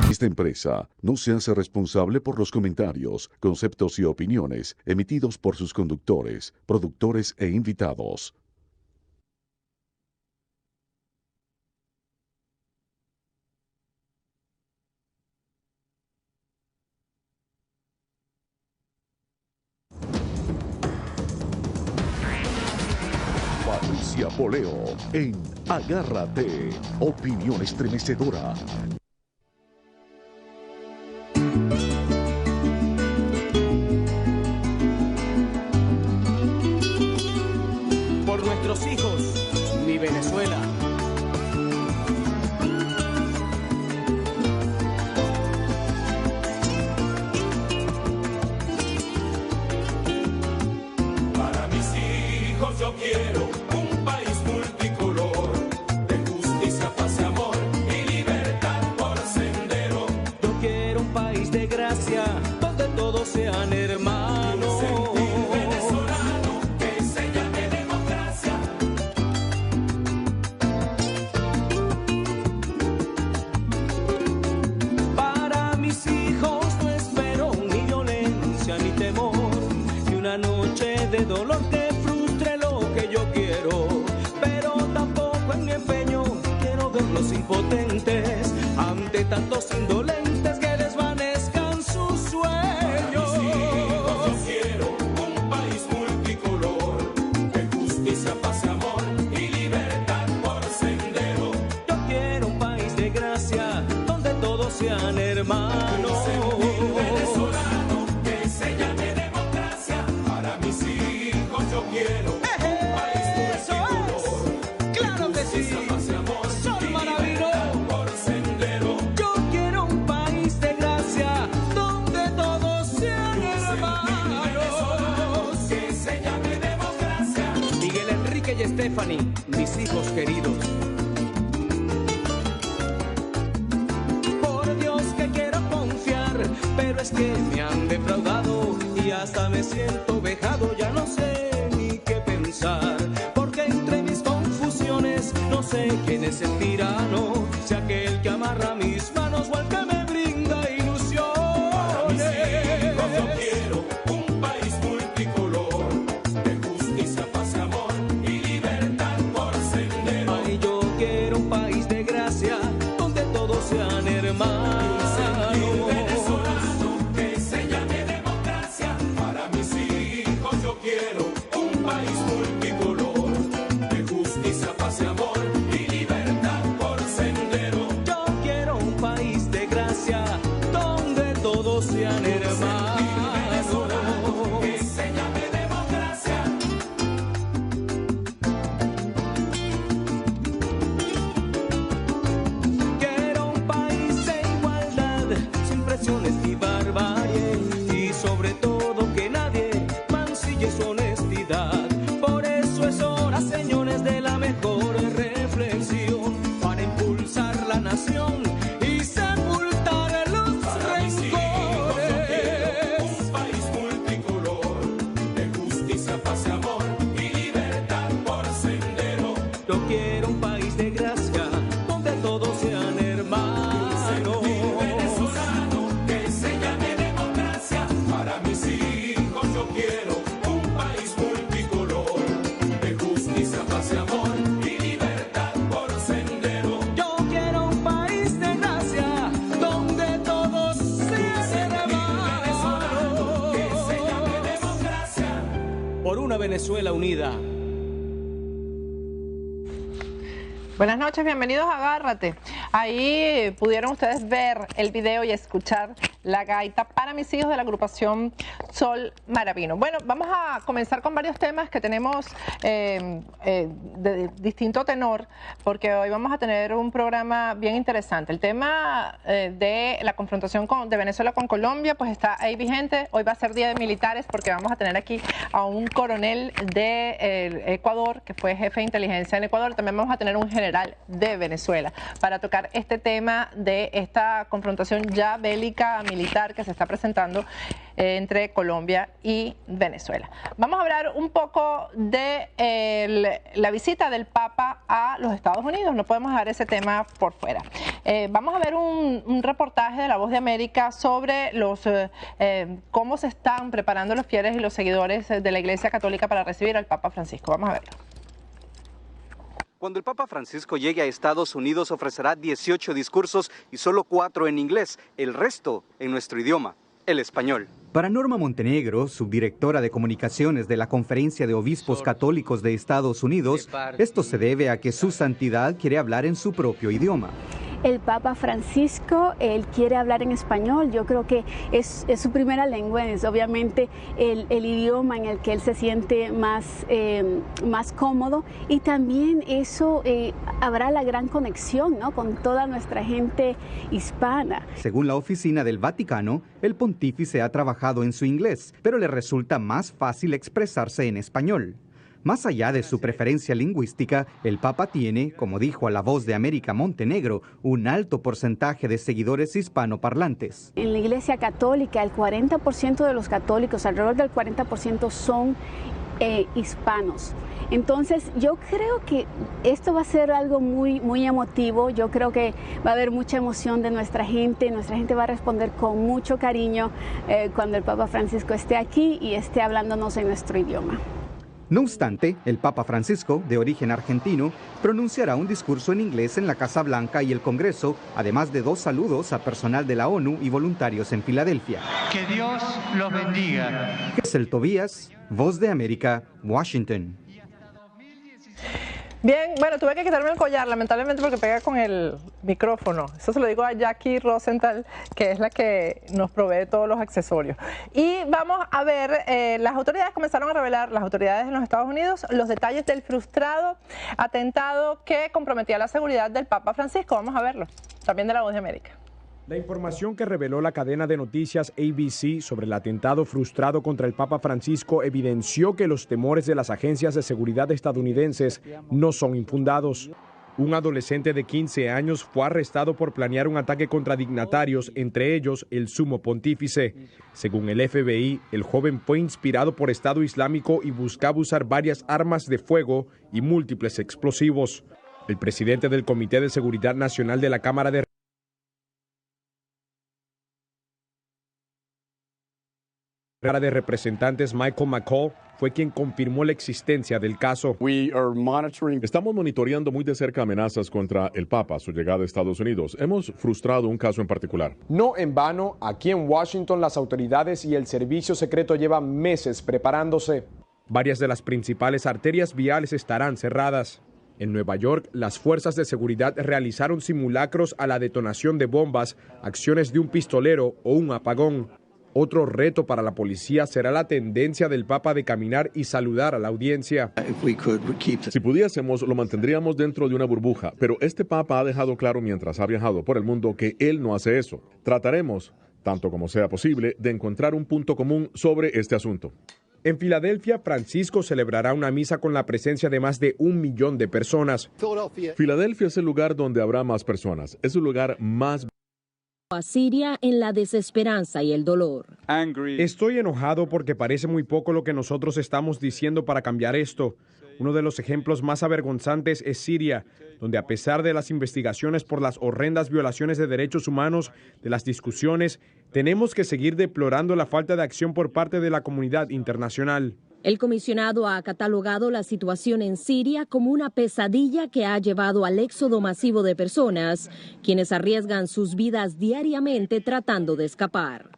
Esta empresa no se hace responsable por los comentarios, conceptos y opiniones emitidos por sus conductores, productores e invitados. Patricia Poleo en Agárrate, opinión estremecedora. Por nuestros hijos, mi Venezuela. Para mis hijos yo quiero un país multicolor, de justicia, paz y amor y libertad por sendero. Yo quiero un país de gracia, donde todos sean hermanos. Sentir venezolano que se llame democracia. Para mis hijos no espero ni violencia ni temor, ni una noche de dolor que frustre lo que yo quiero. Pero tampoco en mi empeño quiero verlos impotentes ante tantos indolentes que desvanezcan sus sueños. Para mis hijos yo quiero un país multicolor, de justicia, paz y amor y libertad por sendero. Yo quiero un país de gracia donde todos sean hermanos. Sentir venezolano que se llame democracia. Para mis hijos yo quiero un país multicolor, Claro que sí. justicia, paz y amor Sol y Maravino. libertad por sendero. Yo quiero un país de gracia donde todos sean hermanos. Que se llame democracia. Miguel Enrique y Stephanie, mis hijos queridos. Por Dios que quiero confiar, pero es que me han defraudado y hasta me siento vejado, ya no sé ni qué pensar, porque entre mis confusiones no sé quién es el tirano, si aquel que amarra mis manos o el que me brinda Para mis hijos yo ilusiones. quiero un país multicolor, de justicia, paz y amor y libertad por sendero. Ay, yo quiero un país de gracia donde todos sean hermanos. Sentir venezolano que se llame democracia. Para mis hijos yo quiero un país multicolor, de justicia, paz y amor y libertad por sendero. Yo quiero un país de gracia donde todos sean hermanos. Que se llame democracia. Quiero un país de igualdad, sin presiones ni barbarie, y sobre todo que nadie mancille su honestidad. Por eso es hora, señores, de la mejor reflexión para impulsar la nación y sepultar los Para mis hijos yo quiero rencores. un país multicolor, de justicia, paz y amor y libertad por sendero. Yo quiero un país de gracia donde todos sean hermanos. Sentir venezolano que se llame democracia. Para mis hijos yo quiero un país multicolor, de justicia, paz y amor y libertad por sendero. Yo quiero un país de gracia donde todos sean hermanos. Que se llame democracia. Por una Venezuela unida. Buenas noches, bienvenidos a Agárrate. Ahí pudieron ustedes ver el video y escuchar la gaita para mis hijos de la agrupación Sol Maravino. Bueno, vamos a comenzar con varios temas que tenemos de distinto tenor, porque hoy vamos a tener un programa bien interesante. El tema de la confrontación de Venezuela con Colombia, pues está ahí vigente. Hoy va a ser Día de Militares porque vamos a tener aquí a un coronel de Ecuador, que fue jefe de inteligencia en Ecuador. También vamos a tener un general de Venezuela para tocar este tema de esta confrontación ya bélica militar militar que se está presentando entre Colombia y Venezuela. Vamos a hablar un poco de la visita del Papa a los Estados Unidos. No podemos dejar ese tema por fuera. Vamos a ver un reportaje de La Voz de América sobre cómo se están preparando los fieles y los seguidores de la Iglesia Católica para recibir al Papa Francisco. Vamos a verlo. Cuando el Papa Francisco llegue a Estados Unidos ofrecerá 18 discursos y solo 4 en inglés, el resto en nuestro idioma, el español. Para Norma Montenegro, subdirectora de comunicaciones de la Conferencia de Obispos Católicos de Estados Unidos, esto se debe a que su santidad quiere hablar en su propio idioma. El Papa Francisco, él quiere hablar en español. Yo creo que es su primera lengua, es obviamente el idioma en el que él se siente más cómodo, y también eso habrá la gran conexión, ¿no?, con toda nuestra gente hispana. Según la Oficina del Vaticano, el pontífice ha trabajado en su inglés, pero le resulta más fácil expresarse en español. Más allá de su preferencia lingüística, el Papa tiene, como dijo a La Voz de América Montenegro, un alto porcentaje de seguidores hispanoparlantes. En la Iglesia Católica, el 40% de los católicos, alrededor del 40%, son hispanos. Entonces, yo creo que esto va a ser algo muy, muy emotivo. Yo creo que va a haber mucha emoción de nuestra gente. Nuestra gente va a responder con mucho cariño cuando el Papa Francisco esté aquí y esté hablándonos en nuestro idioma. No obstante, el Papa Francisco, de origen argentino, pronunciará un discurso en inglés en la Casa Blanca y el Congreso, además de 2 saludos a personal de la ONU y voluntarios en Filadelfia. Que Dios los bendiga. Gesell Tobías, Voz de América, Washington. Bien, bueno, tuve que quitarme el collar, lamentablemente, porque pega con el micrófono. Eso se lo digo a Jackie Rosenthal, que es la que nos provee todos los accesorios. Y vamos a ver, las autoridades comenzaron a revelar, las autoridades en los Estados Unidos, los detalles del frustrado atentado que comprometía la seguridad del Papa Francisco. Vamos a verlo, también de La Voz de América. La información que reveló la cadena de noticias ABC sobre el atentado frustrado contra el Papa Francisco evidenció que los temores de las agencias de seguridad estadounidenses no son infundados. Un adolescente de 15 años fue arrestado por planear un ataque contra dignatarios, entre ellos el sumo pontífice. Según el FBI, el joven fue inspirado por Estado Islámico y buscaba usar varias armas de fuego y múltiples explosivos. El presidente del Comité de Seguridad Nacional de la Cámara de Representantes, Michael McCall, fue quien confirmó la existencia del caso. Estamos monitoreando muy de cerca amenazas contra el Papa, su llegada a Estados Unidos. Hemos frustrado un caso en particular. No en vano, aquí en Washington las autoridades y el servicio secreto llevan meses preparándose. Varias de las principales arterias viales estarán cerradas. En Nueva York, las fuerzas de seguridad realizaron simulacros a la detonación de bombas, acciones de un pistolero o un apagón. Otro reto para la policía será la tendencia del Papa de caminar y saludar a la audiencia. Si pudiésemos, lo mantendríamos dentro de una burbuja, pero este Papa ha dejado claro mientras ha viajado por el mundo que él no hace eso. Trataremos, tanto como sea posible, de encontrar un punto común sobre este asunto. En Filadelfia, Francisco celebrará una misa con la presencia de más de 1 millón de personas. Filadelfia es el lugar donde habrá más personas. Es el lugar más a Siria en la desesperanza y el dolor. Estoy enojado porque parece muy poco lo que nosotros estamos diciendo para cambiar esto. Uno de los ejemplos más avergonzantes es Siria, donde a pesar de las investigaciones por las horrendas violaciones de derechos humanos, de las discusiones, tenemos que seguir deplorando la falta de acción por parte de la comunidad internacional. El comisionado ha catalogado la situación en Siria como una pesadilla que ha llevado al éxodo masivo de personas, quienes arriesgan sus vidas diariamente tratando de escapar.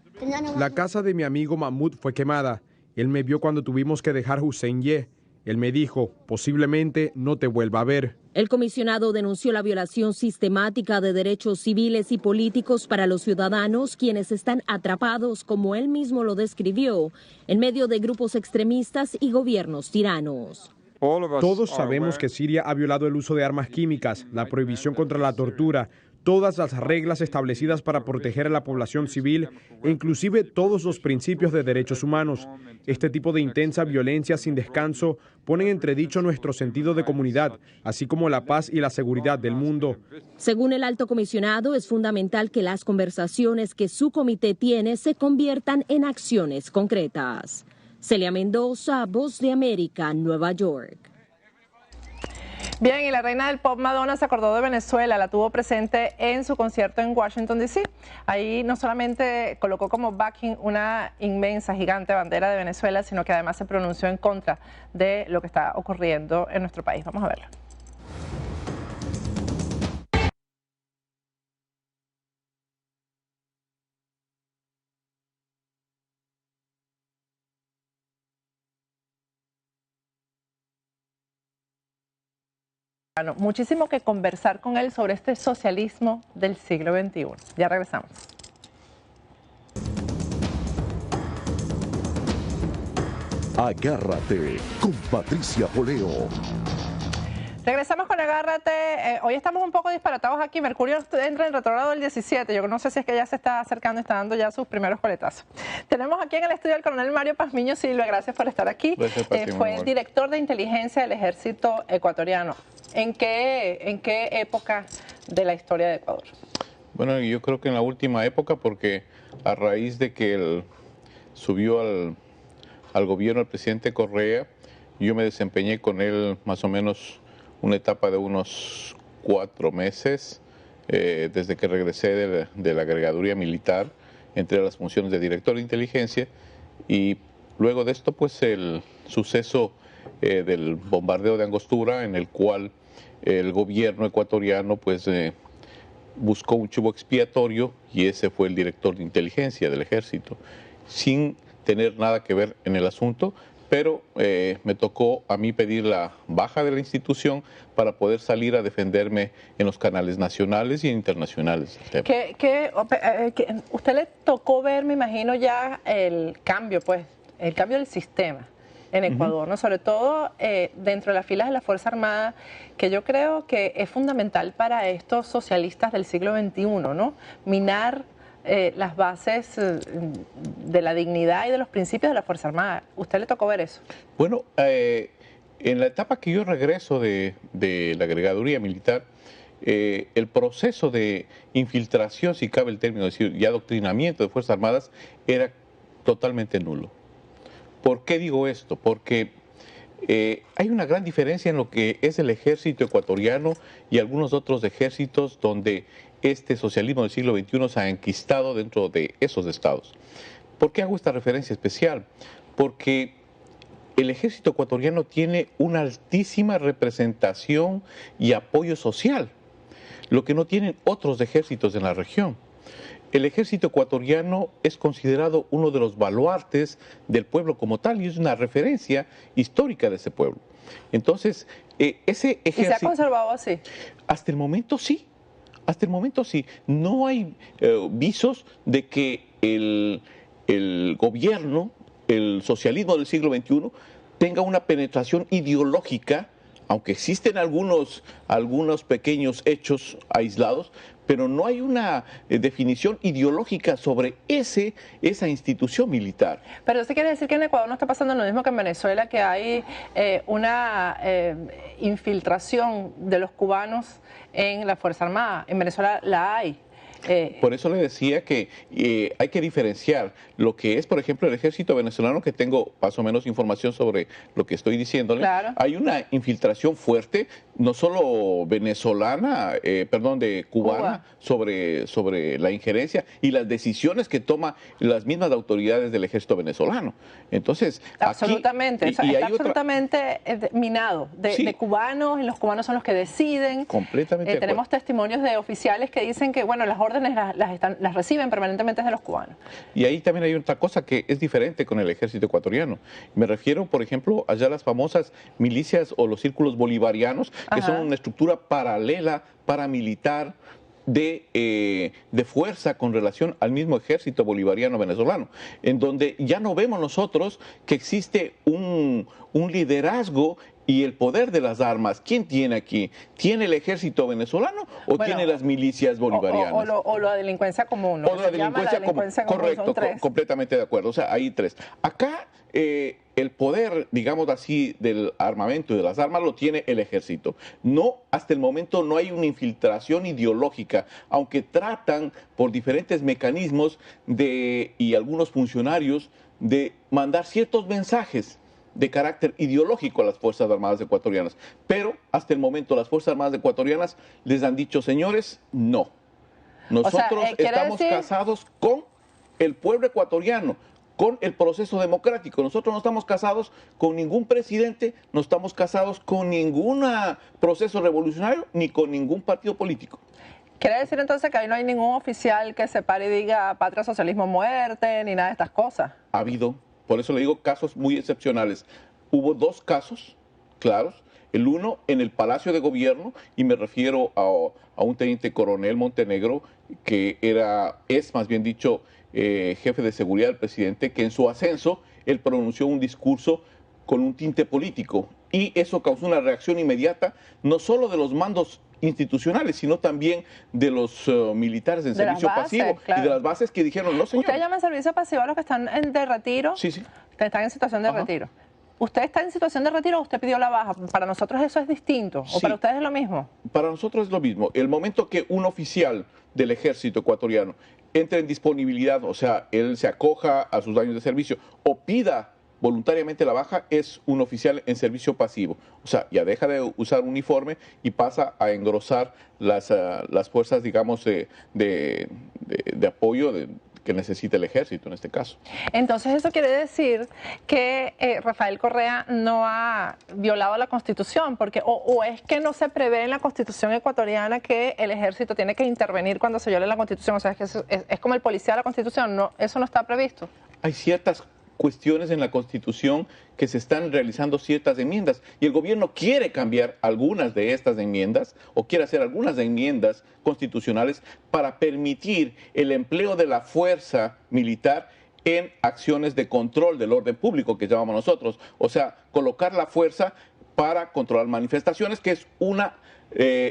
La casa de mi amigo Mahmoud fue quemada. Él me vio cuando tuvimos que dejar Hussein-Ye. Él me dijo, posiblemente no te vuelva a ver. El comisionado denunció la violación sistemática de derechos civiles y políticos para los ciudadanos, quienes están atrapados, como él mismo lo describió, en medio de grupos extremistas y gobiernos tiranos. Todos sabemos que Siria ha violado el uso de armas químicas, la prohibición contra la tortura. todas las reglas establecidas para proteger a la población civil e inclusive todos los principios de derechos humanos. Este tipo de intensa violencia sin descanso pone en entredicho nuestro sentido de comunidad, así como la paz y la seguridad del mundo. Según el alto comisionado, es fundamental que las conversaciones que su comité tiene se conviertan en acciones concretas. Celia Mendoza, Voz de América, Nueva York. Bien, y la reina del pop Madonna se acordó de Venezuela, la tuvo presente en su concierto en Washington, D.C. Ahí no solamente colocó como backing una inmensa, gigante bandera de Venezuela, sino que además se pronunció en contra de lo que está ocurriendo en nuestro país. Vamos a verlo. Muchísimo que conversar con él sobre este socialismo del siglo XXI. Ya regresamos. Agárrate con Patricia Poleo. Regresamos con Agárrate. Hoy estamos un poco disparatados aquí. Mercurio entra en retrogrado el 17. Yo no sé si es que ya se está acercando y está dando ya sus primeros coletazos. Tenemos aquí en el estudio al coronel Mario Pazmiño Silva. Gracias por estar aquí. Fue el director de inteligencia del ejército ecuatoriano. ¿En qué época de la historia de Ecuador? Bueno, yo creo que en la última época, porque a raíz de que él subió al gobierno el presidente Correa, yo me desempeñé con él más o menos una etapa de unos 4 meses, desde que regresé de la agregaduría militar, entré a las funciones de director de inteligencia, y luego de esto, pues el suceso del bombardeo de Angostura, en el cual el gobierno ecuatoriano pues buscó un chivo expiatorio, y ese fue el director de inteligencia del ejército, sin tener nada que ver en el asunto, pero me tocó a mí pedir la baja de la institución para poder salir a defenderme en los canales nacionales y internacionales. Usted le tocó ver, me imagino, ya el cambio del sistema en Ecuador, ¿no? Sobre todo dentro de las filas de la Fuerza Armada, que yo creo que es fundamental para estos socialistas del siglo XXI, ¿no? Minar las bases de la dignidad y de los principios de la Fuerza Armada. ¿Usted le tocó ver eso? Bueno, en la etapa que yo regreso de la agregaduría militar, el proceso de infiltración, si cabe el término decir, y adoctrinamiento de Fuerzas Armadas era totalmente nulo. ¿Por qué digo esto? Porque hay una gran diferencia en lo que es el ejército ecuatoriano y algunos otros ejércitos donde este socialismo del siglo XXI se ha enquistado dentro de esos estados. ¿Por qué hago esta referencia especial? Porque el ejército ecuatoriano tiene una altísima representación y apoyo social, lo que no tienen otros ejércitos en la región. El ejército ecuatoriano es considerado uno de los baluartes del pueblo como tal, y es una referencia histórica de ese pueblo. Entonces, ese ejército... ¿Y se ha conservado así? Hasta el momento sí. Hasta el momento sí. No hay visos de que el gobierno, el socialismo del siglo XXI, tenga una penetración ideológica, aunque existen algunos pequeños hechos aislados, pero no hay una definición ideológica sobre esa institución militar. Pero eso quiere decir que en Ecuador no está pasando lo mismo que en Venezuela, que hay una infiltración de los cubanos en la Fuerza Armada. En Venezuela la hay. Por eso le decía que hay que diferenciar lo que es, por ejemplo, el ejército venezolano, que tengo más o menos información sobre lo que estoy diciéndole. Claro. Hay una infiltración fuerte, no solo venezolana, de cubana, sobre la injerencia y las decisiones que toman las mismas autoridades del ejército venezolano. Entonces, absolutamente, aquí, está absolutamente minado de cubanos, y los cubanos son los que deciden. Completamente. Tenemos testimonios de oficiales que dicen que, bueno, las órdenes las reciben permanentemente de los cubanos. Y ahí también hay otra cosa que es diferente con el ejército ecuatoriano. Me refiero, por ejemplo, allá a las famosas milicias o los círculos bolivarianos, que son una estructura paralela, paramilitar, de fuerza con relación al mismo ejército bolivariano venezolano, en donde ya no vemos nosotros que existe un liderazgo Y el poder de las armas, ¿quién tiene aquí? ¿Tiene el ejército venezolano o tiene las milicias bolivarianas? O la delincuencia común. ¿no? O la delincuencia común. Correcto, completamente de acuerdo. O sea, hay tres. Acá el poder, digamos así, del armamento y de las armas lo tiene el ejército. No, hasta el momento no hay una infiltración ideológica, aunque tratan por diferentes mecanismos y algunos funcionarios de mandar ciertos mensajes de carácter ideológico a las Fuerzas Armadas ecuatorianas. Pero hasta el momento las Fuerzas Armadas ecuatorianas les han dicho, señores, no. Nosotros estamos casados con el pueblo ecuatoriano, con el proceso democrático. Nosotros no estamos casados con ningún presidente, no estamos casados con ningún proceso revolucionario, ni con ningún partido político. ¿Quiere decir entonces que ahí no hay ningún oficial que se pare y diga patria, socialismo, muerte, ni nada de estas cosas? Ha habido. Por eso le digo casos muy excepcionales. Hubo dos casos claros. El uno en el Palacio de Gobierno, y me refiero a un teniente coronel Montenegro, que es más bien dicho, jefe de seguridad del presidente, que en su ascenso él pronunció un discurso con un tinte político. Y eso causó una reacción inmediata, no solo de los mandos institucionales, sino también de los militares en servicio pasivo y de las bases que dijeron, no señor. ¿Usted llama en servicio pasivo a los que están de retiro? Sí, sí. Que están en situación de retiro. ¿Usted está en situación de retiro o usted pidió la baja? Para nosotros eso es distinto, ¿o para ustedes es lo mismo? Para nosotros es lo mismo. El momento que un oficial del ejército ecuatoriano entre en disponibilidad, o sea, él se acoja a sus años de servicio o pida voluntariamente la baja, es un oficial en servicio pasivo. O sea, ya deja de usar uniforme y pasa a engrosar las fuerzas, digamos, de apoyo que necesita el ejército en este caso. Entonces eso quiere decir que Rafael Correa no ha violado la Constitución, porque o es que no se prevé en la Constitución ecuatoriana que el ejército tiene que intervenir cuando se viole la Constitución, o sea, es que es como el policía de la Constitución, no, eso no está previsto. Hay ciertas cuestiones en la Constitución que se están realizando ciertas enmiendas y el gobierno quiere cambiar algunas de estas enmiendas o quiere hacer algunas enmiendas constitucionales para permitir el empleo de la fuerza militar en acciones de control del orden público que llamamos nosotros, o sea, colocar la fuerza para controlar manifestaciones, que es una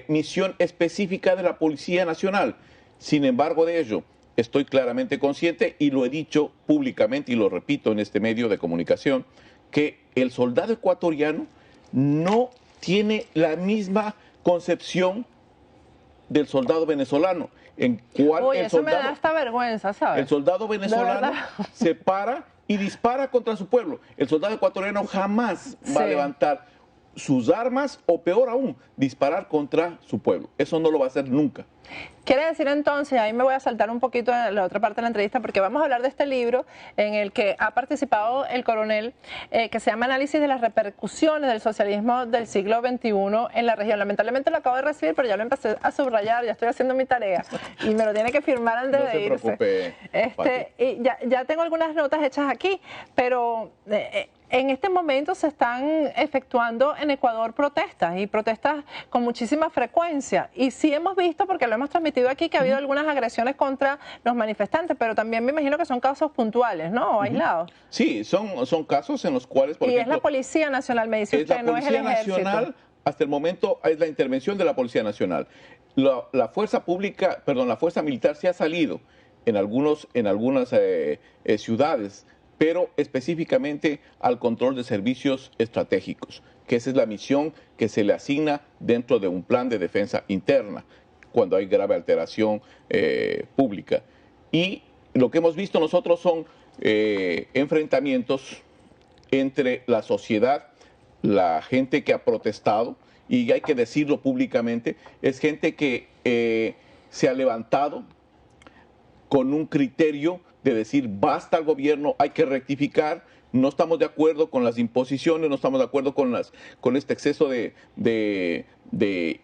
misión específica de la Policía Nacional. Sin embargo de ello, estoy claramente consciente y lo he dicho públicamente y lo repito en este medio de comunicación, que el soldado ecuatoriano no tiene la misma concepción del soldado venezolano. En cual eso me da hasta vergüenza, ¿sabes? El soldado venezolano se para y dispara contra su pueblo. El soldado ecuatoriano jamás va a levantar sus armas o peor aún, disparar contra su pueblo. Eso no lo va a hacer nunca. Quiere decir entonces, ahí me voy a saltar un poquito a la otra parte de la entrevista porque vamos a hablar de este libro en el que ha participado el coronel que se llama Análisis de las repercusiones del socialismo del siglo XXI en la región. Lamentablemente lo acabo de recibir, pero ya lo empecé a subrayar, ya estoy haciendo mi tarea y me lo tiene que firmar antes de irse. No se preocupe. Y ya tengo algunas notas hechas aquí, pero en este momento se están efectuando en Ecuador protestas y protestas con muchísima frecuencia y sí hemos visto, porque lo hemos transmitido aquí, que ha habido algunas agresiones contra los manifestantes, pero también me imagino que son casos puntuales, ¿no? O aislados. Sí, son casos en los cuales, por ejemplo, es la Policía Nacional, me dice usted, no es el Ejército. Nacional, hasta el momento es la intervención de la Policía Nacional. La fuerza pública, perdón, la fuerza militar sí ha salido en algunas ciudades, pero específicamente al control de servicios estratégicos, que esa es la misión que se le asigna dentro de un plan de defensa interna cuando hay grave alteración pública. Y lo que hemos visto nosotros son enfrentamientos entre la sociedad, la gente que ha protestado, y hay que decirlo públicamente, es gente que se ha levantado con un criterio de decir basta al gobierno, hay que rectificar, no estamos de acuerdo con las imposiciones, no estamos de acuerdo con este exceso de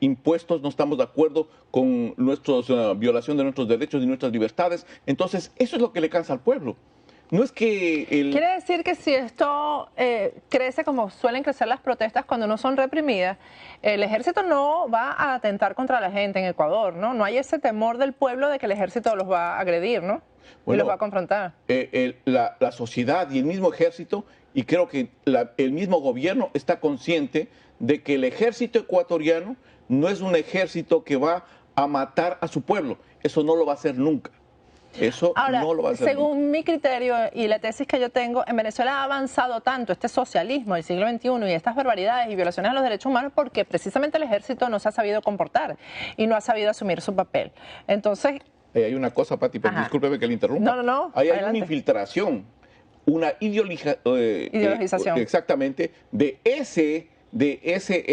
impuestos, no estamos de acuerdo con violación de nuestros derechos y nuestras libertades. Entonces, eso es lo que le cansa al pueblo. No es que Quiere decir que si esto crece como suelen crecer las protestas cuando no son reprimidas, el ejército no va a atentar contra la gente en Ecuador, ¿no? No hay ese temor del pueblo de que el ejército los va a agredir, ¿no? Bueno, y los va a confrontar. La sociedad y el mismo ejército y creo que el mismo gobierno está consciente de que el ejército ecuatoriano no es un ejército que va a matar a su pueblo. Eso no lo va a hacer nunca. Eso Ahora, no lo va a hacer según nunca. mi criterio y la tesis que yo tengo, en Venezuela ha avanzado tanto este socialismo del siglo XXI y estas barbaridades y violaciones a los derechos humanos porque precisamente el ejército no se ha sabido comportar y no ha sabido asumir su papel. Entonces... Hay una cosa, Pati, pero discúlpeme que le interrumpa. No, Hay una infiltración, una ideologización. Exactamente, de ese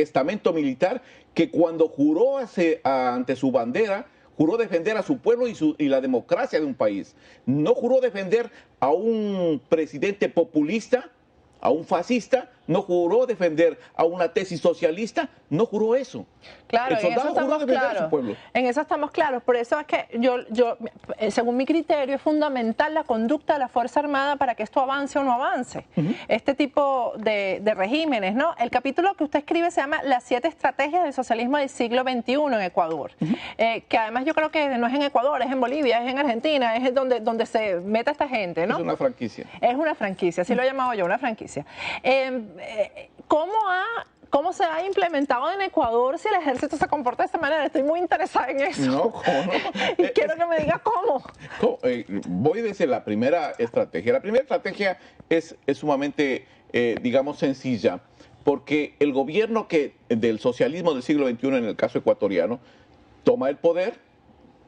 estamento militar que cuando juró ante su bandera, juró defender a su pueblo y la democracia de un país. No juró defender a un presidente populista, a un fascista, no juró defender a una tesis socialista, no juró eso. Claro, el soldado juró defender a su pueblo. En eso estamos claros. Por eso es que según mi criterio, es fundamental la conducta de la Fuerza Armada para que esto avance o no avance. Este tipo de regímenes, ¿no? El capítulo que usted escribe se llama Las 7 estrategias del socialismo del siglo XXI en Ecuador. Que además yo creo que no es en Ecuador, es en Bolivia, es en Argentina, es donde se mete esta gente, ¿no? Es una franquicia. Es una franquicia, así lo he llamado yo, una franquicia. ¿Cómo se ha implementado en Ecuador si el ejército se comporta de esta manera? Estoy muy interesada en eso. No, ¿cómo no? Y quiero que me diga cómo. Voy desde la primera estrategia. La primera estrategia es sumamente, digamos, sencilla, porque el gobierno del socialismo del siglo XXI, en el caso ecuatoriano, toma el poder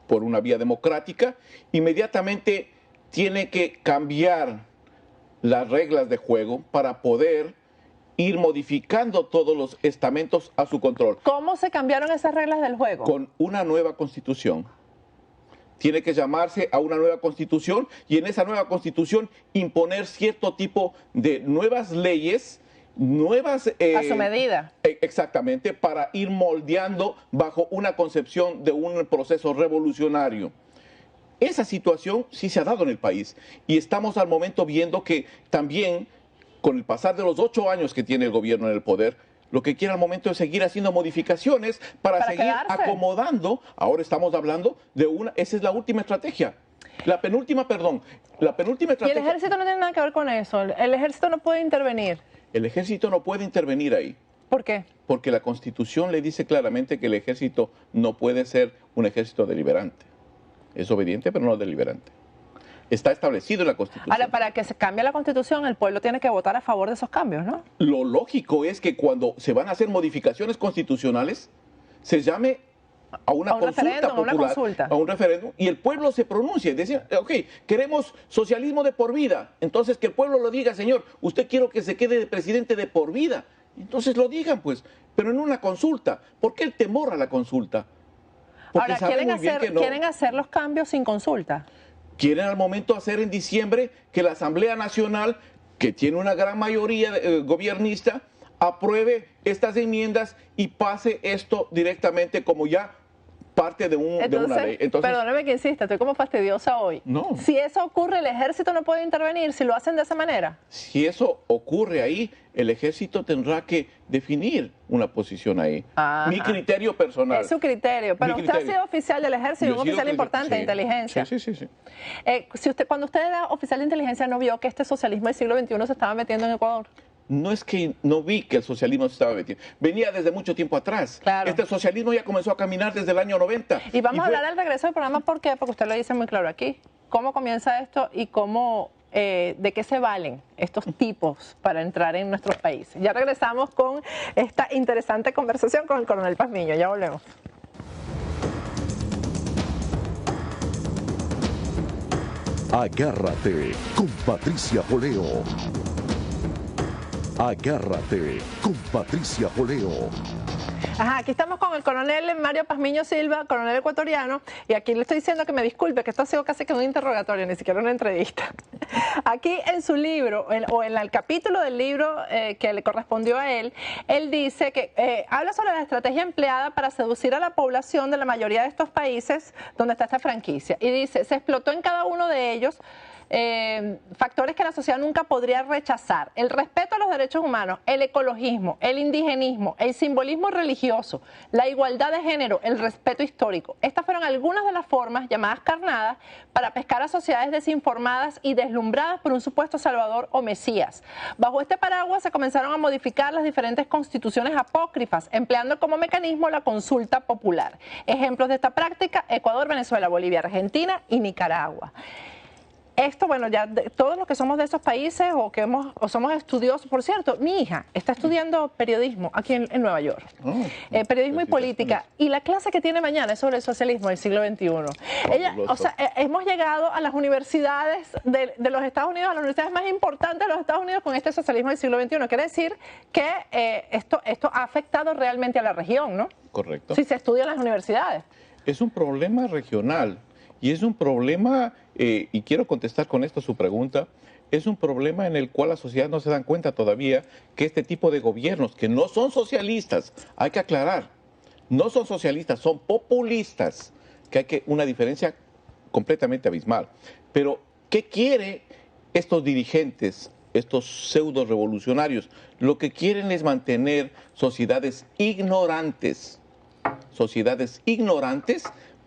por una vía democrática, inmediatamente tiene que cambiar las reglas de juego para poder ir modificando todos los estamentos a su control. ¿Cómo se cambiaron esas reglas del juego? Con una nueva constitución. Tiene que llamarse a una nueva constitución y en esa nueva constitución imponer cierto tipo de nuevas leyes, nuevas... a su medida. Exactamente, para ir moldeando bajo una concepción de un proceso revolucionario. Esa situación sí se ha dado en el país y estamos al momento viendo que también con el pasar de los 8 años que tiene el gobierno en el poder, lo que quiere al momento es seguir haciendo modificaciones para seguir quedarse. Acomodando. Ahora estamos hablando de esa es la última estrategia. La penúltima estrategia. Y el ejército no tiene nada que ver con eso. El ejército no puede intervenir. El ejército no puede intervenir ahí. ¿Por qué? Porque la Constitución le dice claramente que el ejército no puede ser un ejército deliberante. Es obediente, pero no deliberante. Está establecido en la Constitución. Ahora, para que se cambie la Constitución, el pueblo tiene que votar a favor de esos cambios, ¿no? Lo lógico es que cuando se van a hacer modificaciones constitucionales, se llame a una consulta popular, a un referéndum, y el pueblo se pronuncie. Decir, ok, queremos socialismo de por vida. Entonces que el pueblo lo diga, señor, usted quiere que se quede presidente de por vida. Entonces lo digan, pues, pero en una consulta. ¿Por qué el temor a la consulta? Porque ahora, ¿quieren hacer los cambios sin consulta? Quieren al momento hacer en diciembre que la Asamblea Nacional, que tiene una gran mayoría gobernista, apruebe estas enmiendas y pase esto directamente como ya parte de una ley. Entonces, perdóneme que insista, estoy como fastidiosa hoy. No. Si eso ocurre, el ejército no puede intervenir si lo hacen de esa manera. Si eso ocurre ahí, el ejército tendrá que definir una posición ahí. Ajá. Mi criterio personal. Es su criterio. Pero usted ha sido oficial del ejército, un oficial importante de inteligencia. Sí. Cuando usted era oficial de inteligencia, ¿no vio que este socialismo del siglo XXI se estaba metiendo en Ecuador? No es que no vi que el socialismo se estaba metiendo. Venía desde mucho tiempo atrás. Claro. Este socialismo ya comenzó a caminar desde el año 90. Y vamos a hablar al regreso del programa. ¿Por qué? Porque usted lo dice muy claro aquí. ¿Cómo comienza esto y cómo, de qué se valen estos tipos para entrar en nuestros países? Ya regresamos con esta interesante conversación con el coronel Pazmiño. Ya volvemos. Agárrate con Patricia Poleo. Agárrate con Patricia Poleo. Ajá, aquí estamos con el coronel Mario Pazmiño Silva, coronel ecuatoriano, y aquí le estoy diciendo que me disculpe, que esto ha sido casi que un interrogatorio, ni siquiera una entrevista. Aquí en su libro, o en el capítulo del libro que le correspondió a él dice que habla sobre la estrategia empleada para seducir a la población de la mayoría de estos países donde está esta franquicia. Y dice, se explotó en cada uno de ellos factores que la sociedad nunca podría rechazar: el respeto a los derechos humanos, el ecologismo, el indigenismo, el simbolismo religioso, la igualdad de género, el respeto histórico. Estas fueron algunas de las formas llamadas carnadas para pescar a sociedades desinformadas y deslumbradas por un supuesto salvador o mesías. Bajo este paraguas se comenzaron a modificar las diferentes constituciones apócrifas, empleando como mecanismo la consulta popular. Ejemplos de esta práctica: Ecuador, Venezuela, Bolivia, Argentina y Nicaragua. Esto, bueno, ya todos los que somos de esos países o somos estudiosos, por cierto, mi hija está estudiando periodismo aquí en Nueva York, periodismo y política, y la clase que tiene mañana es sobre el socialismo del siglo XXI. Ella, o sea, hemos llegado a las universidades de los Estados Unidos, a las universidades más importantes de los Estados Unidos con este socialismo del siglo XXI. Quiere decir que esto ha afectado realmente a la región, ¿no? Correcto. Si se estudia en las universidades. Es un problema regional y es un problema, y quiero contestar con esto su pregunta, es un problema en el cual la sociedad no se dan cuenta todavía que este tipo de gobiernos, que no son socialistas, hay que aclarar, no son socialistas, son populistas, que hay que una diferencia completamente abismal. Pero, ¿qué quiere estos dirigentes, estos pseudo revolucionarios? Lo que quieren es mantener sociedades ignorantes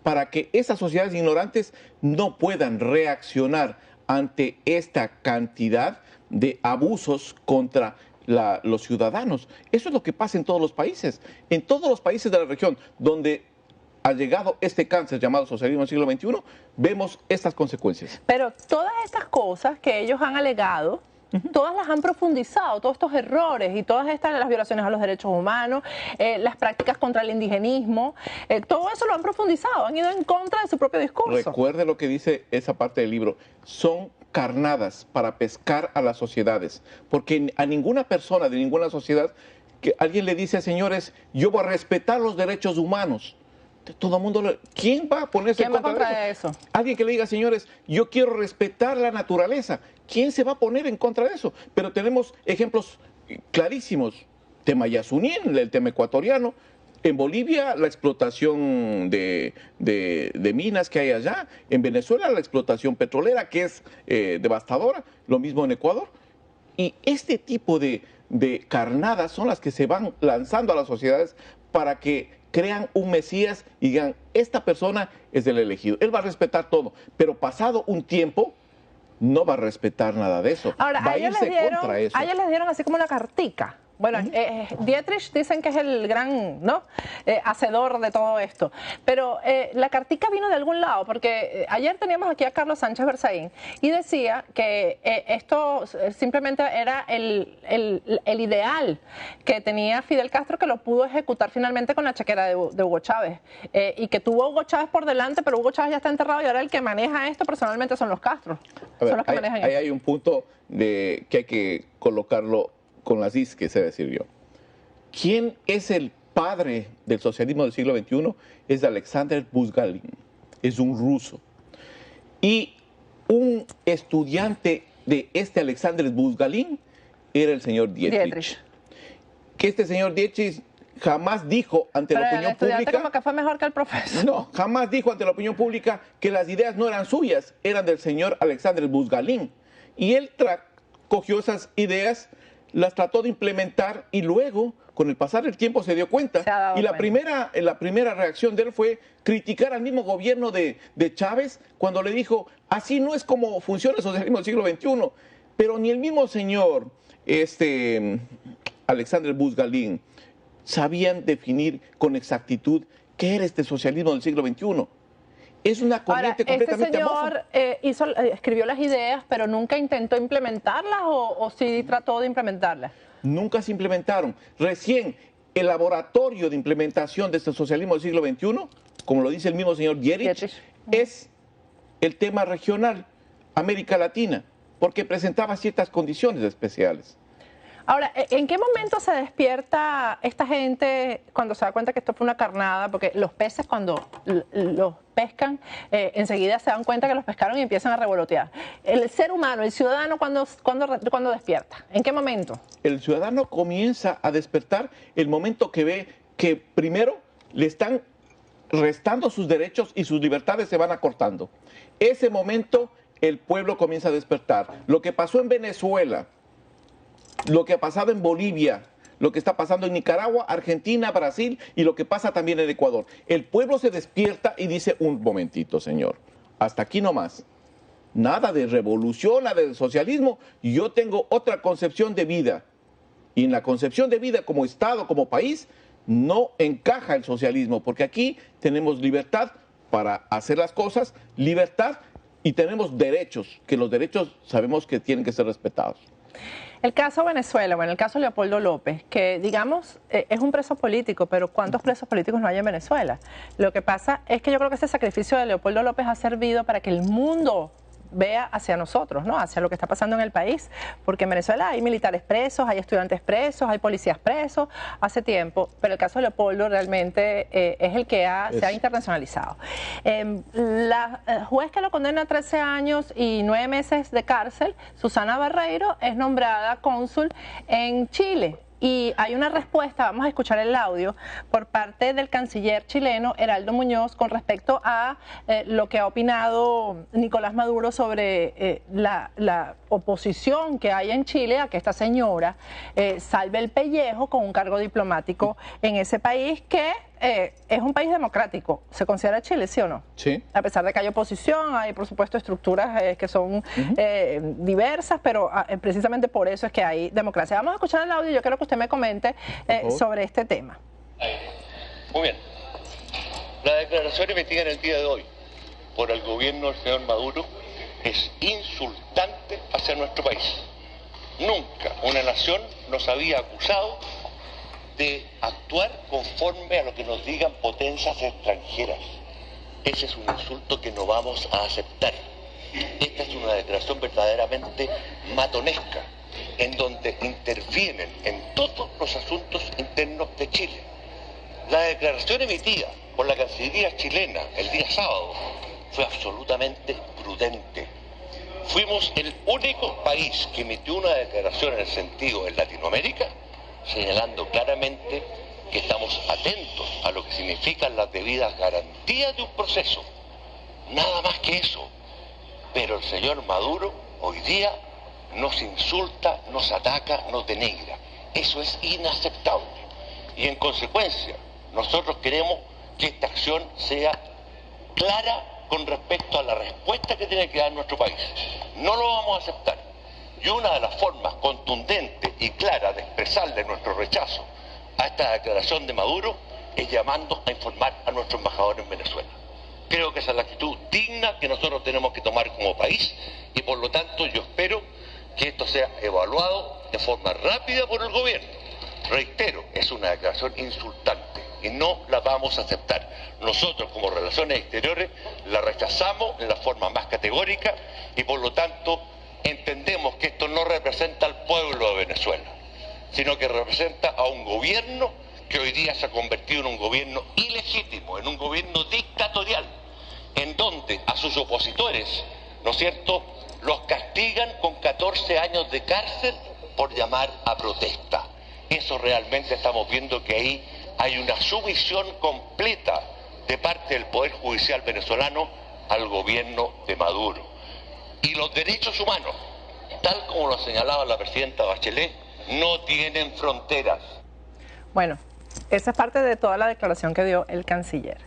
para que esas sociedades ignorantes no puedan reaccionar ante esta cantidad de abusos contra los ciudadanos. Eso es lo que pasa en todos los países. En todos los países de la región donde ha llegado este cáncer llamado socialismo del siglo XXI, vemos estas consecuencias. Pero todas estas cosas que ellos han alegado, todas las han profundizado, todos estos errores y todas las violaciones a los derechos humanos, las prácticas contra el indigenismo, todo eso lo han profundizado, han ido en contra de su propio discurso. Recuerde lo que dice esa parte del libro: son carnadas para pescar a las sociedades, porque a ninguna persona de ninguna sociedad que alguien le dice: señores, yo voy a respetar los derechos humanos. Todo el mundo, ¿quién va a ponerse en contra de eso? Alguien que le diga: señores, yo quiero respetar la naturaleza. ¿Quién se va a poner en contra de eso? Pero tenemos ejemplos clarísimos. Tema Yasunín, el tema ecuatoriano. En Bolivia, la explotación de minas que hay allá. En Venezuela, la explotación petrolera, que es devastadora. Lo mismo en Ecuador. Y este tipo de carnadas son las que se van lanzando a las sociedades para que crean un mesías y digan: esta persona es el elegido, él va a respetar todo, pero pasado un tiempo no va a respetar nada de eso. Ahora, va a irse contra eso. A ellos les dieron así como una cartica. Bueno, Dietrich dicen que es el gran hacedor de todo esto, pero la cartica vino de algún lado, porque ayer teníamos aquí a Carlos Sánchez Berzaín y decía que esto simplemente era el ideal que tenía Fidel Castro, que lo pudo ejecutar finalmente con la chequera de Hugo Chávez, y que tuvo Hugo Chávez por delante, pero Hugo Chávez ya está enterrado y ahora el que maneja esto personalmente son los Castro. Son los que manejan esto. Ahí hay un punto que hay que colocarlo con las is que se decir yo. ¿Quién es el padre del socialismo del siglo XXI? Es Alexander Buzgalin, es un ruso. Y un estudiante de este Alexander Buzgalin era el señor Dietrich. Que este señor Dietrich jamás dijo ante la opinión pública... como que fue mejor que el profesor. No, jamás dijo ante la opinión pública que las ideas no eran suyas, eran del señor Alexander Buzgalin. Y él cogió esas ideas, las trató de implementar y luego, con el pasar del tiempo, se dio cuenta. Y la primera reacción de él fue criticar al mismo gobierno de Chávez cuando le dijo: así no es como funciona el socialismo del siglo XXI. Pero ni el mismo señor Alexander Buzgalin sabían definir con exactitud qué era este socialismo del siglo XXI. Es una corriente completamente amorfa. Este señor escribió las ideas, pero nunca intentó implementarlas, o sí trató de implementarlas. Nunca se implementaron. Recién el laboratorio de implementación de este socialismo del siglo XXI, como lo dice el mismo señor Dietrich, es el tema regional, América Latina, porque presentaba ciertas condiciones especiales. Ahora, ¿en qué momento se despierta esta gente cuando se da cuenta que esto fue una carnada? Porque los peces, cuando los pescan, enseguida se dan cuenta que los pescaron y empiezan a revolotear. El ser humano, el ciudadano, ¿cuándo despierta? ¿En qué momento? El ciudadano comienza a despertar el momento que ve que primero le están restando sus derechos y sus libertades se van acortando. Ese momento el pueblo comienza a despertar. Lo que pasó en Venezuela, lo que ha pasado en Bolivia, lo que está pasando en Nicaragua, Argentina, Brasil y lo que pasa también en Ecuador. El pueblo se despierta y dice, un momentito, señor, hasta aquí nomás. Nada de revolución, nada de socialismo. Yo tengo otra concepción de vida. Y en la concepción de vida como Estado, como país, no encaja el socialismo, porque aquí tenemos libertad para hacer las cosas, libertad y tenemos derechos, que los derechos sabemos que tienen que ser respetados. El caso Venezuela, bueno, el caso Leopoldo López, que digamos es un preso político, pero ¿cuántos presos políticos no hay en Venezuela? Lo que pasa es que yo creo que ese sacrificio de Leopoldo López ha servido para que el mundo vea hacia nosotros, ¿no? Hacia lo que está pasando en el país, porque en Venezuela hay militares presos, hay estudiantes presos, hay policías presos hace tiempo, pero el caso de Leopoldo realmente es el que se ha internacionalizado. La juez que lo condena a 13 años y 9 meses de cárcel, Susana Barreiro, es nombrada cónsul en Chile. Y hay una respuesta, vamos a escuchar el audio, por parte del canciller chileno Heraldo Muñoz con respecto a lo que ha opinado Nicolás Maduro sobre la oposición que hay en Chile a que esta señora salve el pellejo con un cargo diplomático en ese país que es un país democrático. ¿Se considera Chile, sí o no? Sí. A pesar de que hay oposición, hay por supuesto estructuras que son diversas, pero precisamente por eso es que hay democracia. Vamos a escuchar el audio y yo quiero que usted me comente sobre este tema. Muy bien. La declaración emitida en el día de hoy por el gobierno del señor Maduro es insultante hacia nuestro país. Nunca una nación nos había acusado de actuar conforme a lo que nos digan potencias extranjeras. Ese es un insulto que no vamos a aceptar. Esta es una declaración verdaderamente matonesca, en donde intervienen en todos los asuntos internos de Chile. La declaración emitida por la Cancillería chilena el día sábado fue absolutamente prudente. Fuimos el único país que emitió una declaración en el sentido en Latinoamérica, señalando claramente que estamos atentos a lo que significan las debidas garantías de un proceso. Nada más que eso. Pero el señor Maduro hoy día nos insulta, nos ataca, nos denigra. Eso es inaceptable. Y en consecuencia, nosotros queremos que esta acción sea clara con respecto a la respuesta que tiene que dar nuestro país. No lo vamos a aceptar. Y una de las formas contundentes y claras de expresarle nuestro rechazo a esta declaración de Maduro es llamando a informar a nuestro embajador en Venezuela. Creo que esa es la actitud digna que nosotros tenemos que tomar como país y por lo tanto yo espero que esto sea evaluado de forma rápida por el gobierno. Reitero, es una declaración insultante y no la vamos a aceptar. Nosotros como Relaciones Exteriores la rechazamos en la forma más categórica y por lo tanto entendemos que esto no representa al pueblo de Venezuela, sino que representa a un gobierno que hoy día se ha convertido en un gobierno ilegítimo, en un gobierno dictatorial, en donde a sus opositores, ¿no es cierto?, los castigan con 14 años de cárcel por llamar a protesta. Eso realmente estamos viendo que ahí hay una sumisión completa de parte del Poder Judicial venezolano al gobierno de Maduro. Y los derechos humanos, tal como lo señalaba la presidenta Bachelet, no tienen fronteras. Bueno, esa es parte de toda la declaración que dio el canciller.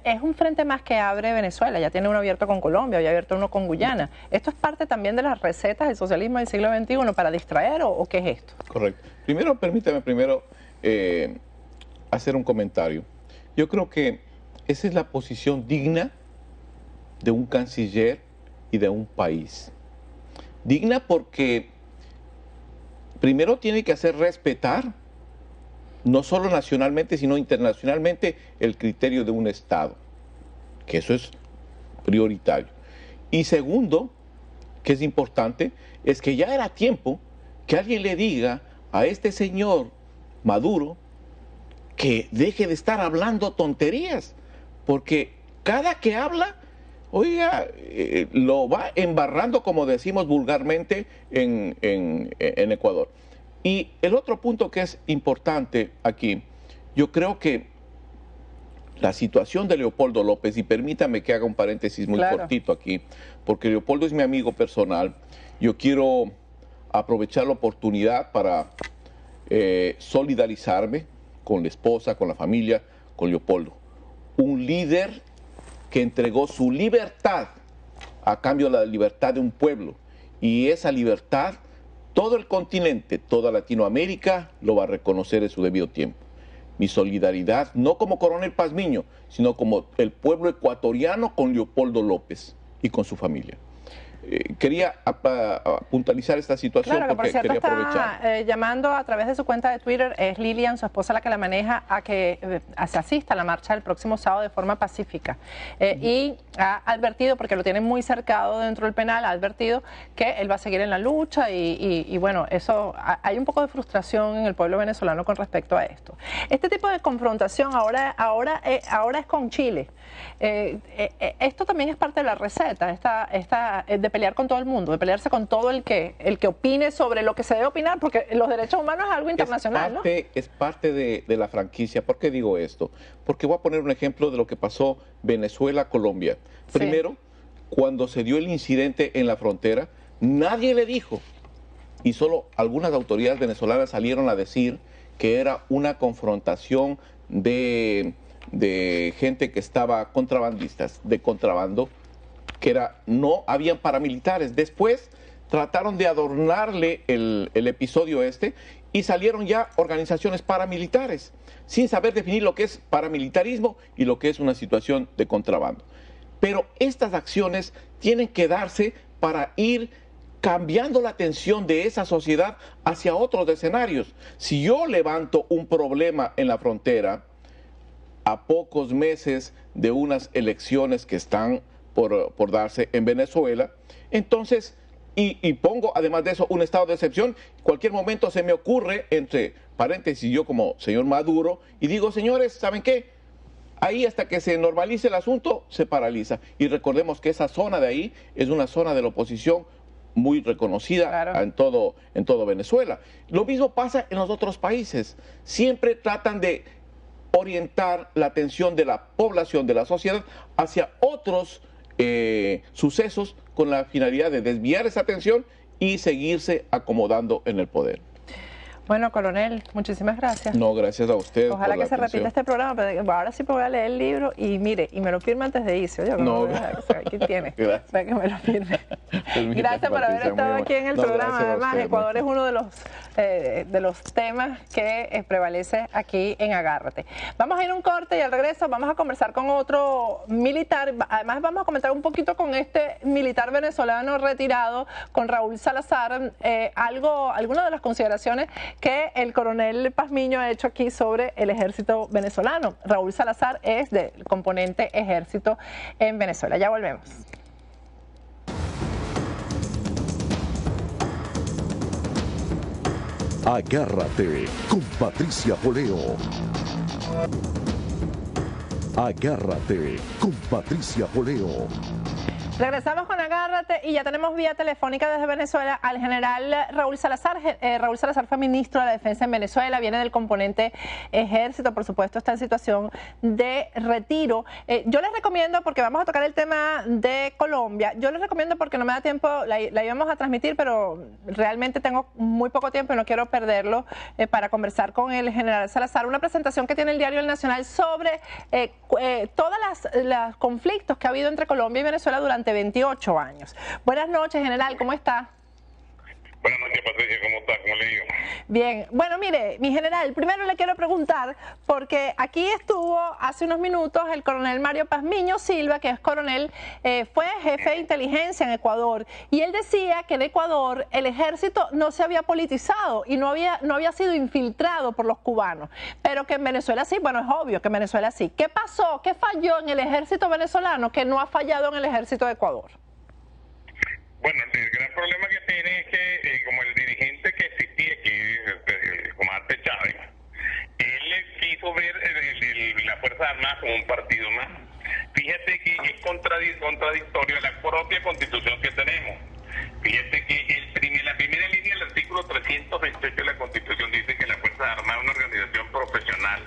Es un frente más que abre Venezuela, ya tiene uno abierto con Colombia, ya abierto uno con Guyana. ¿Esto es parte también de las recetas del socialismo del siglo XXI para distraer o qué es esto? Correcto. Primero, permítame hacer un comentario. Yo creo que esa es la posición digna de un canciller y de un país. Digna porque primero tiene que hacer respetar, no solo nacionalmente, sino internacionalmente, el criterio de un Estado, que eso es prioritario. Y segundo, que es importante, es que ya era tiempo que alguien le diga a este señor Maduro que deje de estar hablando tonterías, porque cada que habla, oiga, lo va embarrando, como decimos vulgarmente, en Ecuador. Y el otro punto que es importante aquí, yo creo que la situación de Leopoldo López, y permítame que haga un paréntesis muy cortito aquí, porque Leopoldo es mi amigo personal. Yo quiero aprovechar la oportunidad para solidarizarme con la esposa, con la familia, con Leopoldo. Un líder que entregó su libertad a cambio de la libertad de un pueblo. Y esa libertad, todo el continente, toda Latinoamérica lo va a reconocer en su debido tiempo. Mi solidaridad, no como Coronel Pazmiño, sino como el pueblo ecuatoriano con Leopoldo López y con su familia. Quería puntualizar esta situación, claro, que porque por cierto quería aprovechar. está llamando a través de su cuenta de Twitter, es Lilian, su esposa, la que la maneja, a que se asista a la marcha el próximo sábado de forma pacífica. Y ha advertido, porque lo tienen muy cercado dentro del penal, ha advertido que él va a seguir en la lucha y bueno, eso hay un poco de frustración en el pueblo venezolano con respecto a esto. Este tipo de confrontación ahora es con Chile. Esto también es parte de la receta, de pelear con todo el mundo, de pelearse con todo el que opine sobre lo que se debe opinar, porque los derechos humanos es algo internacional, Es parte de la franquicia. ¿Por qué digo esto? Porque voy a poner un ejemplo de lo que pasó Venezuela-Colombia. Primero, cuando se dio el incidente en la frontera, nadie le dijo, y solo algunas autoridades venezolanas salieron a decir que era una confrontación de gente que estaba contrabandistas, de contrabando, que no habían paramilitares. Después trataron de adornarle el episodio y salieron ya organizaciones paramilitares, sin saber definir lo que es paramilitarismo y lo que es una situación de contrabando. Pero estas acciones tienen que darse para ir cambiando la atención de esa sociedad hacia otros escenarios. Si yo levanto un problema en la frontera a pocos meses de unas elecciones que están por darse en Venezuela, entonces, y pongo además de eso un estado de excepción, cualquier momento se me ocurre, entre paréntesis, yo como señor Maduro, y digo, señores, ¿saben qué? Ahí hasta que se normalice el asunto, se paraliza. Y recordemos que esa zona de ahí es una zona de la oposición muy reconocida en todo Venezuela. Lo mismo pasa en los otros países. Siempre tratan de orientar la atención de la población, de la sociedad, hacia otros sucesos con la finalidad de desviar esa atención y seguirse acomodando en el poder. Bueno, coronel, muchísimas gracias. No, gracias a usted. Ojalá que se repita este programa, pero ahora sí voy a leer el libro y mire, y me lo firma antes de irse. Oye, no, aquí tiene. Gracias. Para que me lo firme. Gracias por haber estado aquí en el programa. Además, Ecuador es uno de los temas que prevalece aquí en Agárrate. Vamos a ir a un corte y al regreso vamos a conversar con otro militar. Además, vamos a comentar un poquito con este militar venezolano retirado, con Raúl Salazar, algunas de las consideraciones que el coronel Pazmiño ha hecho aquí sobre el ejército venezolano. Raúl Salazar es del componente ejército en Venezuela. Ya volvemos. Agárrate con Patricia Poleo. Agárrate con Patricia Poleo. Regresamos con Agárrate y ya tenemos vía telefónica desde Venezuela al general Raúl Salazar. Raúl Salazar fue ministro de la Defensa en Venezuela, viene del componente ejército, por supuesto está en situación de retiro. Yo les recomiendo, porque vamos a tocar el tema de Colombia, yo les recomiendo porque no me da tiempo, la íbamos a transmitir, pero realmente tengo muy poco tiempo y no quiero perderlo para conversar con el general Salazar, una presentación que tiene el diario El Nacional sobre todos los conflictos que ha habido entre Colombia y Venezuela durante 28 años. Buenas noches, general, ¿cómo está? Buenas noches, Patricia, ¿cómo está? ¿Cómo le digo? Bien, bueno, mire, mi general, primero le quiero preguntar, porque aquí estuvo hace unos minutos el coronel Mario Pazmiño Silva, que es coronel, fue jefe de inteligencia en Ecuador, y él decía que en Ecuador el ejército no se había politizado y no había sido infiltrado por los cubanos, pero que en Venezuela sí, bueno, es obvio que en Venezuela sí. ¿Qué pasó? ¿Qué falló en el ejército venezolano que no ha fallado en el ejército de Ecuador? Bueno, el gran problema que tiene es que como el dirigente que existía aquí, el comandante Chávez, él quiso ver la Fuerza Armada como un partido más. Fíjate que es contradictorio a la propia Constitución que tenemos. Fíjate que la primera línea del artículo 328 de la Constitución dice que la Fuerza Armada es una organización profesional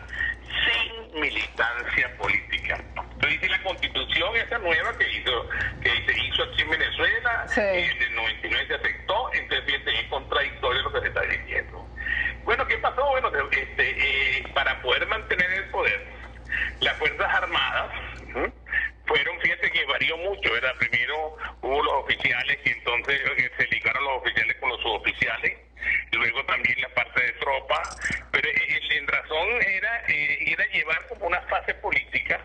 sin militancia política. Entonces dice la Constitución esa nueva que se hizo aquí en Venezuela, en el 99 se aceptó, entonces fíjense, es contradictorio lo que se está diciendo. Bueno, ¿qué pasó? Bueno, para poder mantener el poder, las Fuerzas Armadas fueron, fíjate que varió mucho, ¿verdad? Primero hubo los oficiales y entonces se ligaron los oficiales con los suboficiales, y luego también la parte de tropa, pero en razón era llevar como una fase política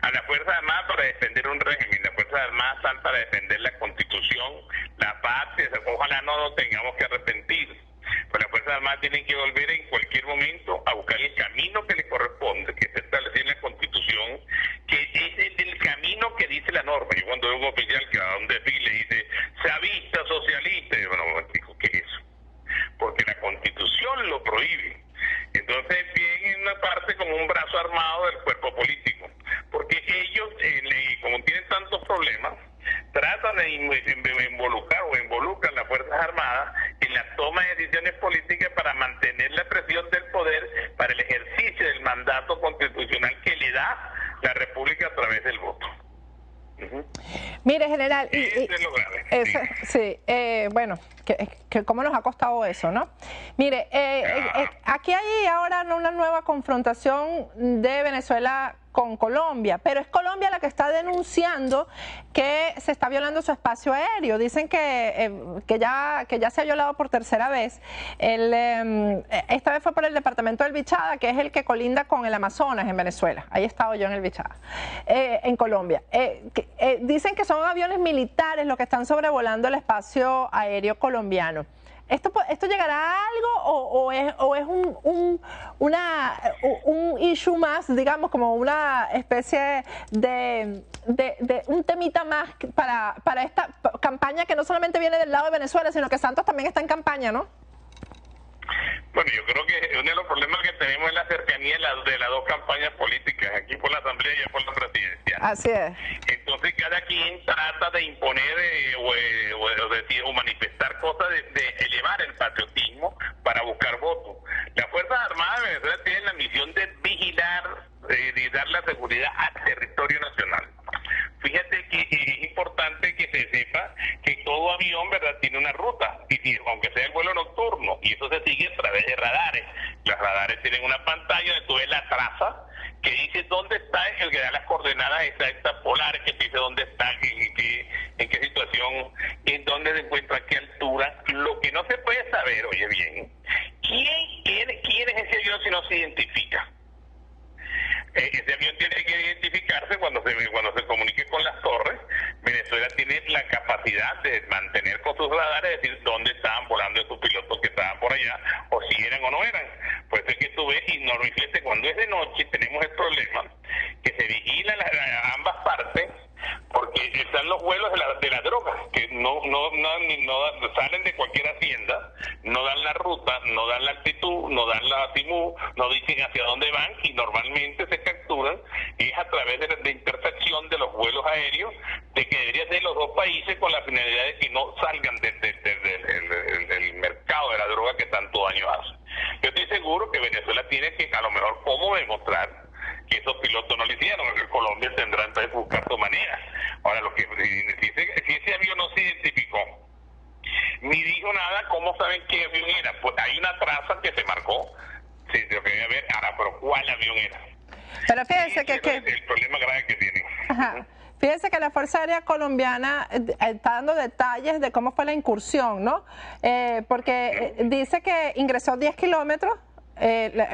a las Fuerzas Armadas para defender un régimen. Las Fuerzas Armadas están para defender la Constitución, la patria, ojalá no nos tengamos que arrepentir. Pues las Fuerzas Armadas tienen que volver en cualquier momento a buscar el camino que les corresponde, que se establece en la Constitución, que es el camino que dice la norma. Yo cuando veo un oficial que va a un desfile y dice chavista, socialista, yo, bueno, ¿qué es eso? Porque la Constitución lo prohíbe. Entonces viene en una parte como un brazo armado del cuerpo político, porque ellos, como tienen tantos problemas, tratan de involucrar o involucran las Fuerzas Armadas en la toma de decisiones políticas para mantener la presión del poder para el ejercicio del mandato constitucional que le da la República a través del voto. Mire, general, es lo grave. Bueno, que cómo nos ha costado eso, ¿no? Mire, aquí hay ahora una nueva confrontación de Venezuela con Colombia, pero es Colombia la que está denunciando que se está violando su espacio aéreo. Dicen que ya se ha violado por tercera vez. Esta vez fue por el departamento del Bichada, que es el que colinda con el Amazonas en Venezuela. Ahí he estado yo en el Bichada, en Colombia. Dicen que son aviones militares los que están sobrevolando el espacio aéreo colombiano. ¿Esto llegará a algo o es un issue más, digamos, como una especie de un temita más para esta campaña que no solamente viene del lado de Venezuela, sino que Santos también está en campaña, ¿no? Bueno, yo creo que uno de los problemas que tenemos es la cercanía de las dos campañas políticas, aquí por la Asamblea y allá por la presidencial. Así es. Entonces cada quien trata de imponer o manifestar cosas de elevar el patriotismo para buscar votos. Las Fuerzas Armadas de Venezuela tienen la misión de vigilar y dar la seguridad al territorio nacional. Fíjate que es importante que se sepa que todo avión, ¿verdad?, tiene una ruta, y aunque sea el vuelo nocturno, y eso se sigue a través de radares. Los radares tienen una pantalla donde tú ves la traza que dice dónde está, el que da las coordenadas exactas polares, que dice dónde está, en qué situación, en dónde se encuentra, a qué altura. Lo que no se puede saber, oye bien, ¿quién es ese avión si no se identifica? Ese avión tiene que identificarse cuando se comunique con las torres. Venezuela tiene la capacidad de mantener con sus radares, decir dónde estaban volando esos pilotos que estaban por allá, o si eran o no eran. Por eso es que tú ves, y normalmente cuando es de noche tenemos el problema que se vigilan ambas partes, porque están los vuelos de las drogas, que no salen de cualquier hacienda, no dan la ruta, no dan la altitud, no dan la TIMU, no dicen hacia dónde van, y normalmente se capturan es a través de intersección de los vuelos aéreos, de que deberían ser los dos países con la finalidad de que no salgan del mercado de la droga que tanto daño hace. Yo estoy seguro que Venezuela tiene que a lo mejor cómo demostrar que esos pilotos no lo hicieron, que Colombia tendrá entonces que buscar su manera. Ahora, si ese avión no se identificó, ni dijo nada, ¿cómo saben qué avión era? Pues hay una traza que se marcó, sí, lo que debe ver, ahora, pero ¿cuál avión era? Pero fíjense que el problema grave que tiene. Ajá. Fíjense que la Fuerza Aérea Colombiana está dando detalles de cómo fue la incursión, ¿no? Porque dice que ingresó 10 kilómetros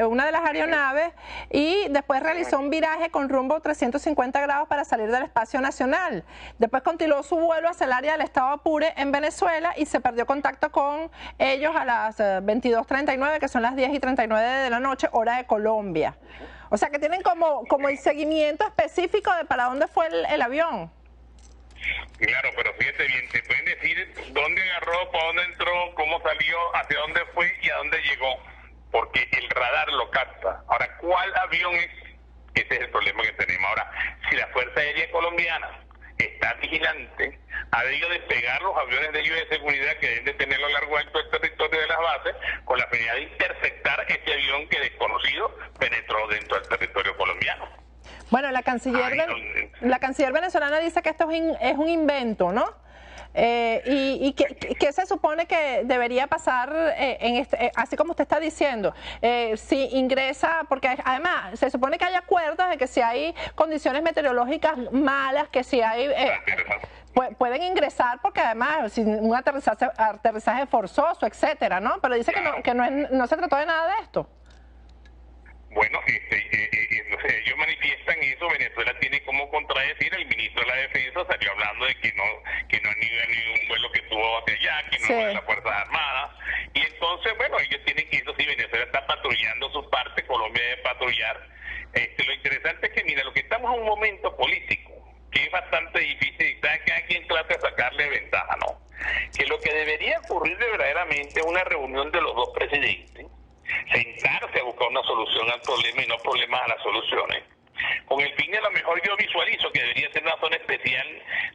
una de las aeronaves y después realizó un viraje con rumbo 350 grados para salir del espacio nacional. Después continuó su vuelo hacia el área del estado Apure en Venezuela y se perdió contacto con ellos a las 22:39, que son las 10:39 de la noche, hora de Colombia. O sea que tienen como el seguimiento específico de para dónde fue el avión. Claro, pero fíjate bien, te pueden decir dónde agarró, para dónde entró, cómo salió, hacia dónde fue y a dónde llegó, porque el radar lo capta. Ahora, ¿cuál avión es? Ese es el problema que tenemos. Ahora, si la Fuerza Aérea Colombiana está vigilante, ha debido despegar los aviones de ellos de seguridad que deben de tenerlo a lo largo del territorio de las bases con la finalidad de interceptar este avión que desconocido penetró dentro del territorio colombiano. Bueno, la canciller venezolana dice que esto es un invento, ¿no? ¿Y qué se supone que debería pasar así como usted está diciendo? Si ingresa, porque además se supone que hay acuerdos de que si hay condiciones meteorológicas malas, que si hay... pueden ingresar porque además sin un aterrizaje forzoso, etcétera, ¿no? Pero dice que no se trató de nada de esto. Bueno, ellos manifiestan eso. Venezuela tiene como contradecir. El ministro de la Defensa salió hablando de que no hay ningún vuelo que estuvo hacia allá, que no fue de las Fuerzas Armadas. Y entonces, bueno, ellos tienen que, eso sí, Venezuela está patrullando su parte, Colombia debe patrullar. Lo interesante es que, mira, lo que estamos en un momento político, que es bastante difícil, y cada quien trata de sacarle ventaja, ¿no? Que lo que debería ocurrir de verdaderamente es una reunión de los dos presidentes, sentarse a buscar una solución al problema y no problemas a las soluciones. Con el fin, a lo mejor yo visualizo que debería ser una zona especial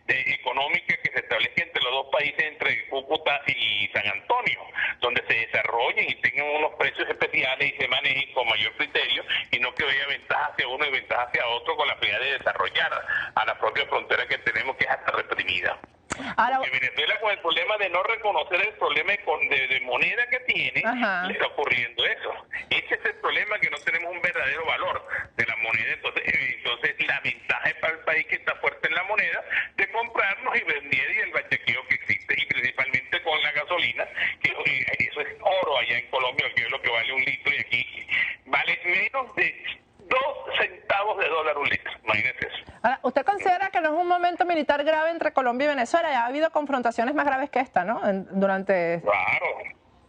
económica que se establezca entre los dos países, entre Cúcuta y San Antonio, donde se desarrollen y tengan unos precios especiales y se manejen con mayor criterio, y no que haya ventaja hacia uno y ventaja hacia otro, con la finalidad de desarrollar a la propia frontera que tenemos, que es hasta reprimida. Porque Venezuela, con el problema de no reconocer el problema de moneda que tiene, le está ocurriendo eso. Ese es el problema, que no tenemos un verdadero valor de la moneda. Entonces la ventaja es para el país, que está fuerte en la moneda, de comprarnos y vender, y el bachequeo que existe, y principalmente con la gasolina, que eso es oro allá en Colombia, que es lo que vale un litro, y aquí vale menos de 2 centavos de dólar un litro. Imagínese eso. Ahora, ¿usted considera que no es un momento militar grave entre Colombia y Venezuela? Ya ha habido confrontaciones más graves que esta, ¿no? Claro.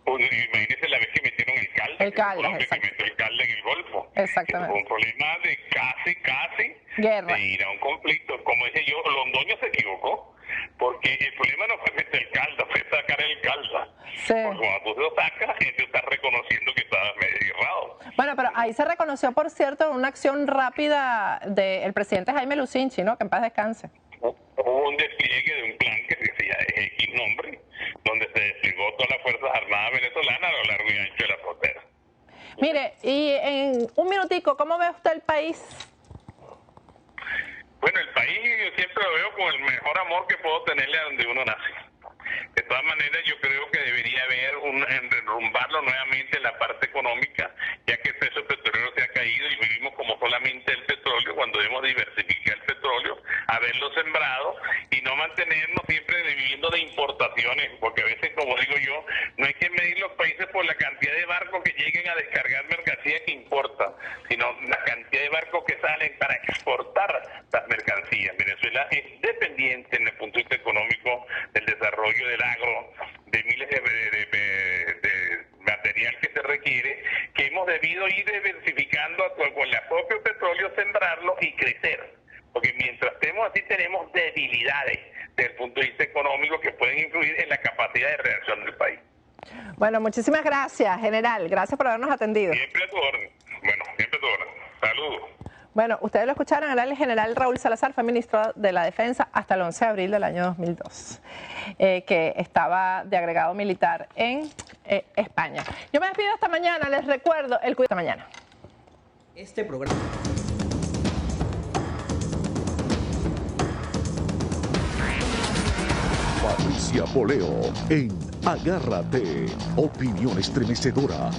Imagínese la vez que metieron el Calda, que metió el Calda en el Golfo. Exactamente. Fue un problema de casi guerra, de ir a un conflicto. Como dije yo, Londoño se equivocó, porque el problema no fue meter el Calda, fue sacar el Calda. Sí. Porque cuando tú lo sacas, la gente está reconociendo que está medio errado. Bueno, pero ahí se reconoció, por cierto, una acción rápida del presidente Jaime Lucinchi, ¿no? Que en paz descanse. Hubo un despliegue de un plan que decía X nombre, donde se desplegó todas las Fuerzas Armadas venezolanas a lo largo y ancho de la frontera. Mire, y en un minutico, ¿cómo ve usted el país? Bueno, el país yo siempre lo veo con el mejor amor que puedo tenerle a donde uno nace. De todas maneras, yo creo que debería haber enrumbarlo nuevamente en la parte económica, ya que el precio petrolero se ha caído y vivimos como solamente el petróleo, cuando debemos diversificar el petróleo, haberlo sembrado y no mantenernos siempre viviendo de importaciones, porque a veces, como digo yo, no hay que medir los países por la cantidad de barcos que lleguen a descargar mercancías que importan, sino la cantidad de barcos que salen para exportar las mercancías. Venezuela es dependiente en el punto de vista económico del desarrollo del agro, de miles de material que se requiere, que hemos debido ir diversificando con el propio petróleo, sembrarlo y crecer. Porque mientras estemos así, tenemos debilidades desde el punto de vista económico que pueden influir en la capacidad de reacción del país. Bueno, muchísimas gracias, general. Gracias por habernos atendido. Siempre a tu orden. Bueno, siempre a tu orden. Saludos. Bueno, ustedes lo escucharon, el general Raúl Salazar fue ministro de la Defensa hasta el 11 de abril del año 2002, que estaba de agregado militar en España. Yo me despido hasta mañana, les recuerdo el cuidado hasta mañana. Este programa... Patricia Poleo en Agárrate, opinión estremecedora.